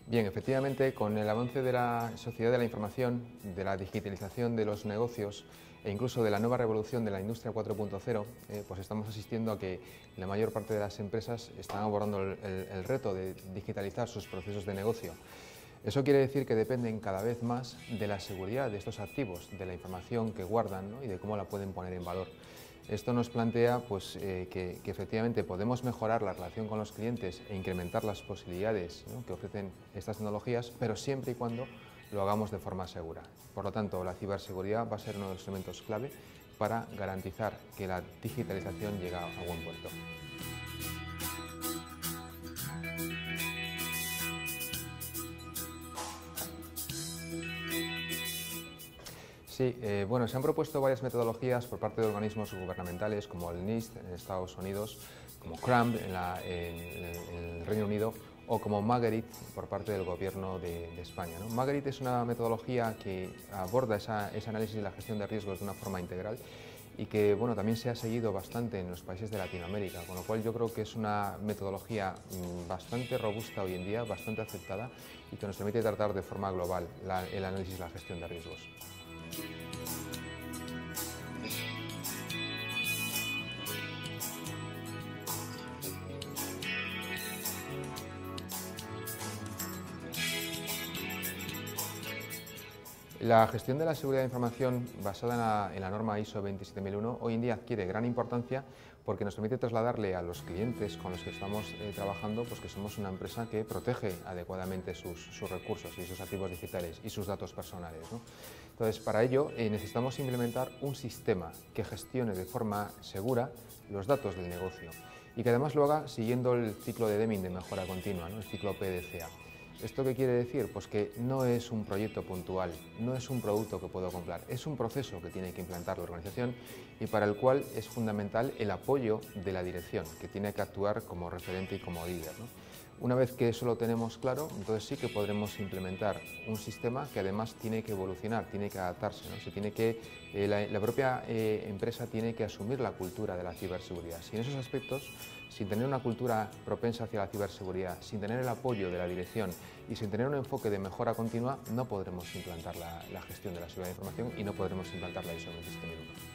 Bien, efectivamente, con el avance de la sociedad de la información, de la digitalización de los negocios e incluso de la nueva revolución de la industria 4.0, pues estamos asistiendo a que la mayor parte de las empresas están abordando el reto de digitalizar sus procesos de negocio. Eso quiere decir que dependen cada vez más de la seguridad de estos activos, de la información que guardan, ¿no?, y de cómo la pueden poner en valor. Esto nos plantea pues, que efectivamente podemos mejorar la relación con los clientes e incrementar las posibilidades, ¿no?, que ofrecen estas tecnologías, pero siempre y cuando lo hagamos de forma segura. Por lo tanto, la ciberseguridad va a ser uno de los elementos clave para garantizar que la digitalización llega a buen puerto. Sí, bueno, se han propuesto varias metodologías por parte de organismos gubernamentales como el NIST en Estados Unidos, como CRAMB en el Reino Unido o como Magarit por parte del Gobierno de España, ¿no? Magarit es una metodología que aborda ese análisis de la gestión de riesgos de una forma integral y que bueno, también se ha seguido bastante en los países de Latinoamérica, con lo cual yo creo que es una metodología bastante robusta hoy en día, bastante aceptada y que nos permite tratar de forma global el análisis y la gestión de riesgos. La gestión de la seguridad de información basada en la norma ISO 27001 hoy en día adquiere gran importancia porque nos permite trasladarle a los clientes con los que estamos trabajando pues que somos una empresa que protege adecuadamente sus recursos y sus activos digitales y sus datos personales, ¿no? Entonces, para ello necesitamos implementar un sistema que gestione de forma segura los datos del negocio y que además lo haga siguiendo el ciclo de Deming de mejora continua, ¿no?, el ciclo PDCA. ¿Esto qué quiere decir? Pues que no es un proyecto puntual, no es un producto que puedo comprar, es un proceso que tiene que implantar la organización y para el cual es fundamental el apoyo de la dirección, que tiene que actuar como referente y como líder, ¿no? Una vez que eso lo tenemos claro, entonces sí que podremos implementar un sistema que además tiene que evolucionar, tiene que adaptarse, ¿no? La propia empresa tiene que asumir la cultura de la ciberseguridad. Si en esos aspectos, sin tener una cultura propensa hacia la ciberseguridad, sin tener el apoyo de la dirección y sin tener un enfoque de mejora continua, no podremos implantar la gestión de la seguridad de información y no podremos implantar la ISO 27001.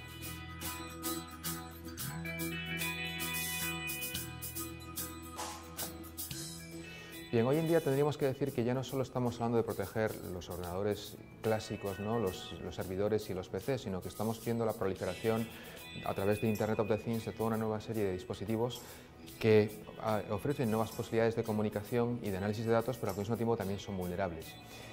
Bien, hoy en día tendríamos que decir que ya no solo estamos hablando de proteger los ordenadores clásicos, ¿no?, los servidores y los PCs, sino que estamos viendo la proliferación a través de Internet of the Things de toda una nueva serie de dispositivos que ofrecen nuevas posibilidades de comunicación y de análisis de datos, pero al mismo tiempo también son vulnerables.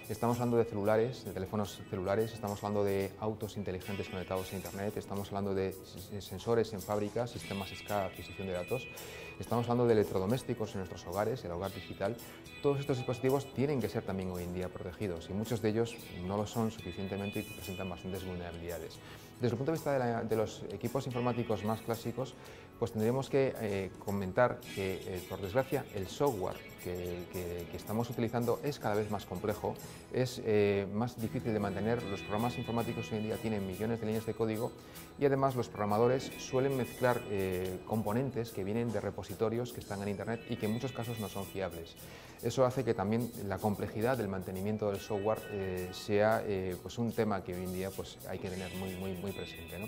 Estamos hablando de celulares, de teléfonos celulares, estamos hablando de autos inteligentes conectados a Internet, estamos hablando de sensores en fábricas, sistemas SCADA de adquisición de datos, estamos hablando de electrodomésticos en nuestros hogares, el hogar digital. Todos estos dispositivos tienen que ser también hoy en día protegidos y muchos de ellos no lo son suficientemente y presentan bastantes vulnerabilidades. Desde el punto de vista de los equipos informáticos más clásicos, pues tendríamos que comentar que, por desgracia, el software que estamos utilizando es cada vez más complejo, es más difícil de mantener. Los programas informáticos hoy en día tienen millones de líneas de código y además los programadores suelen mezclar componentes que vienen de repositorios que están en Internet y que en muchos casos no son fiables. Eso hace que también la complejidad del mantenimiento del software sea pues un tema que hoy en día pues hay que tener muy presente, ¿no?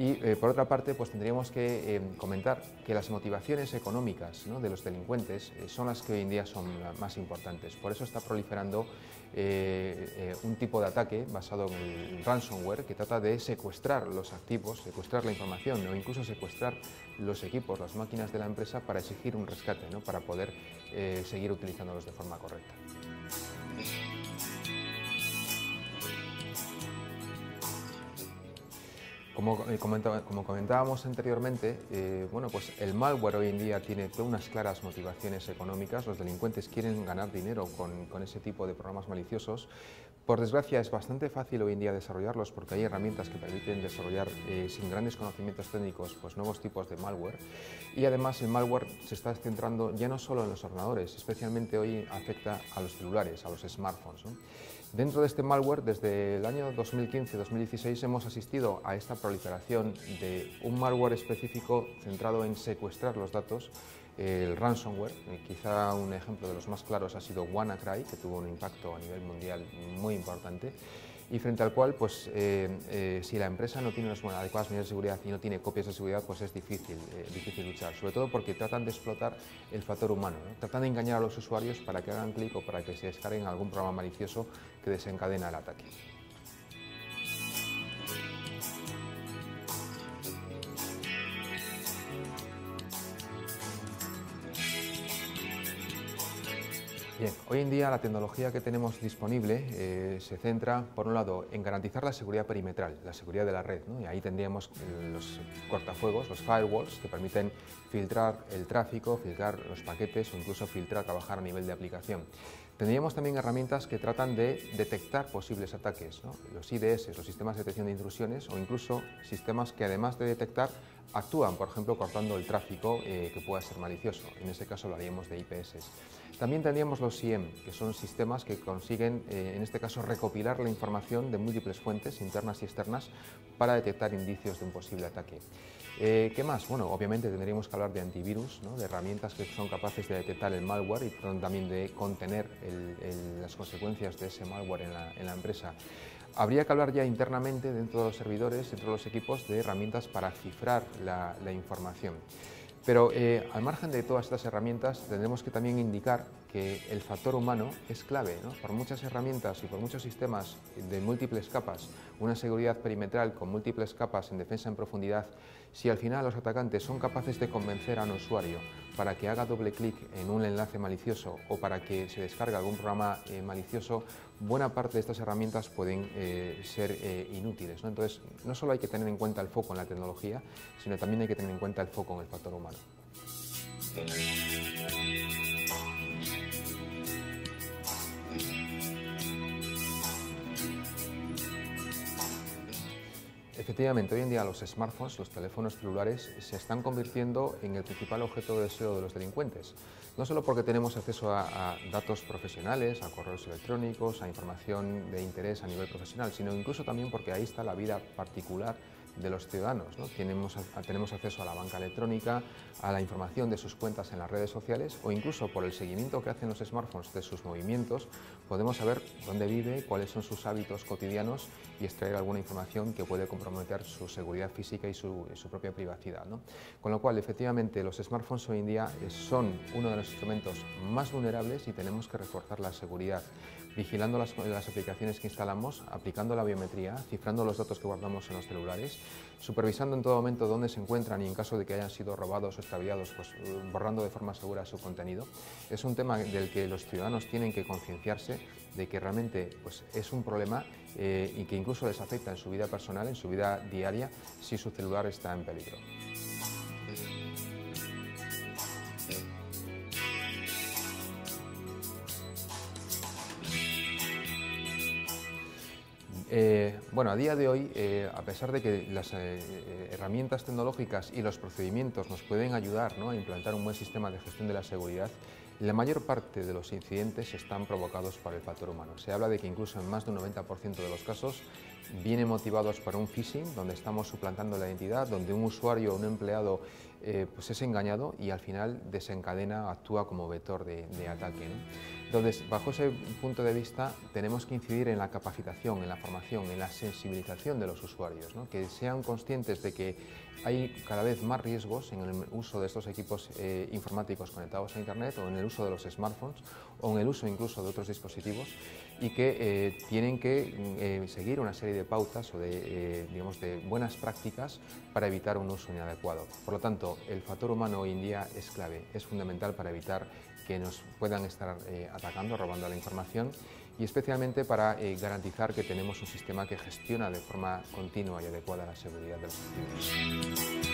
Y por otra parte, pues tendríamos que comentar que las motivaciones económicas, ¿no?, de los delincuentes son las que hoy en día son más importantes. Por eso está proliferando un tipo de ataque basado en el ransomware que trata de secuestrar los activos, secuestrar la información o incluso secuestrar los equipos, las máquinas de la empresa para exigir un rescate, ¿no?, para poder seguir utilizándolos de forma correcta. Como comentábamos anteriormente, bueno, pues el malware hoy en día tiene todas unas claras motivaciones económicas. Los delincuentes quieren ganar dinero con ese tipo de programas maliciosos, Por desgracia es bastante fácil hoy en día desarrollarlos porque hay herramientas que permiten desarrollar sin grandes conocimientos técnicos pues, nuevos tipos de malware, y además el malware se está centrando ya no solo en los ordenadores, especialmente hoy afecta a los celulares, a los smartphones, ¿no? Dentro de este malware, desde el año 2015-2016 hemos asistido a esta proliferación de un malware específico centrado en secuestrar los datos, el ransomware. Quizá un ejemplo de los más claros ha sido WannaCry, que tuvo un impacto a nivel mundial muy importante, y frente al cual, pues, si la empresa no tiene las adecuadas medidas de seguridad y no tiene copias de seguridad, pues es difícil luchar, sobre todo porque tratan de explotar el factor humano, ¿no? Tratan de engañar a los usuarios para que hagan clic o para que se descarguen algún programa malicioso que desencadena el ataque. Bien, hoy en día la tecnología que tenemos disponible se centra, por un lado, en garantizar la seguridad perimetral, la seguridad de la red, ¿no? Y ahí tendríamos los cortafuegos, los firewalls, que permiten filtrar el tráfico, filtrar los paquetes o incluso trabajar a nivel de aplicación. Tendríamos también herramientas que tratan de detectar posibles ataques, ¿no? Los IDS, los sistemas de detección de intrusiones, o incluso sistemas que, además de detectar, actúan, por ejemplo, cortando el tráfico que pueda ser malicioso. En ese caso hablaríamos de IPS. También tendríamos los SIEM, que son sistemas que consiguen, en este caso, recopilar la información de múltiples fuentes, internas y externas, para detectar indicios de un posible ataque. ¿Qué más? Bueno, obviamente tendríamos que hablar de antivirus, ¿no? De herramientas que son capaces de detectar el malware y también de contener las consecuencias de ese malware en la empresa. Habría que hablar ya internamente, dentro de los servidores, dentro de los equipos, de herramientas para cifrar la información. Pero al margen de todas estas herramientas, tendremos que también indicar que el factor humano es clave, ¿no? Por muchas herramientas y por muchos sistemas de múltiples capas, una seguridad perimetral con múltiples capas en defensa en profundidad, si al final los atacantes son capaces de convencer a un usuario para que haga doble clic en un enlace malicioso o para que se descargue algún programa malicioso, buena parte de estas herramientas pueden ser inútiles, ¿no? Entonces, no solo hay que tener en cuenta el foco en la tecnología, sino también hay que tener en cuenta el foco en el factor humano. Efectivamente, hoy en día los smartphones, los teléfonos celulares, se están convirtiendo en el principal objeto de deseo de los delincuentes. No solo porque tenemos acceso a datos profesionales, a correos electrónicos, a información de interés a nivel profesional, sino incluso también porque ahí está la vida particular de los ciudadanos, ¿no? Tenemos acceso a la banca electrónica, a la información de sus cuentas en las redes sociales, o incluso por el seguimiento que hacen los smartphones de sus movimientos, podemos saber dónde vive, cuáles son sus hábitos cotidianos y extraer alguna información que puede comprometer su seguridad física y su propia privacidad, ¿no? Con lo cual, efectivamente, los smartphones hoy en día son uno de los instrumentos más vulnerables y tenemos que reforzar la seguridad, vigilando las aplicaciones que instalamos, aplicando la biometría, cifrando los datos que guardamos en los celulares, supervisando en todo momento dónde se encuentran y en caso de que hayan sido robados o extraviados, pues borrando de forma segura su contenido. Es un tema del que los ciudadanos tienen que concienciarse de que realmente pues, es un problema y que incluso les afecta en su vida personal, en su vida diaria, si su celular está en peligro. Bueno, a día de hoy, a pesar de que las herramientas tecnológicas y los procedimientos nos pueden ayudar, ¿no?, a implantar un buen sistema de gestión de la seguridad, la mayor parte de los incidentes están provocados por el factor humano. Se habla de que incluso en más de un 90% de los casos vienen motivados por un phishing, donde estamos suplantando la identidad, donde un usuario o un empleado pues es engañado y al final desencadena, actúa como vector de ataque, ¿no? Entonces, bajo ese punto de vista, tenemos que incidir en la capacitación, en la formación, en la sensibilización de los usuarios, ¿no? Que sean conscientes de que hay cada vez más riesgos en el uso de estos equipos informáticos conectados a Internet o en el uso de los smartphones o en el uso incluso de otros dispositivos y que tienen que seguir una serie de pautas o digamos, de buenas prácticas para evitar un uso inadecuado. Por lo tanto, el factor humano hoy en día es clave, es fundamental para evitar que nos puedan estar atacando, robando la información y especialmente para garantizar que tenemos un sistema que gestiona de forma continua y adecuada la seguridad de los activos.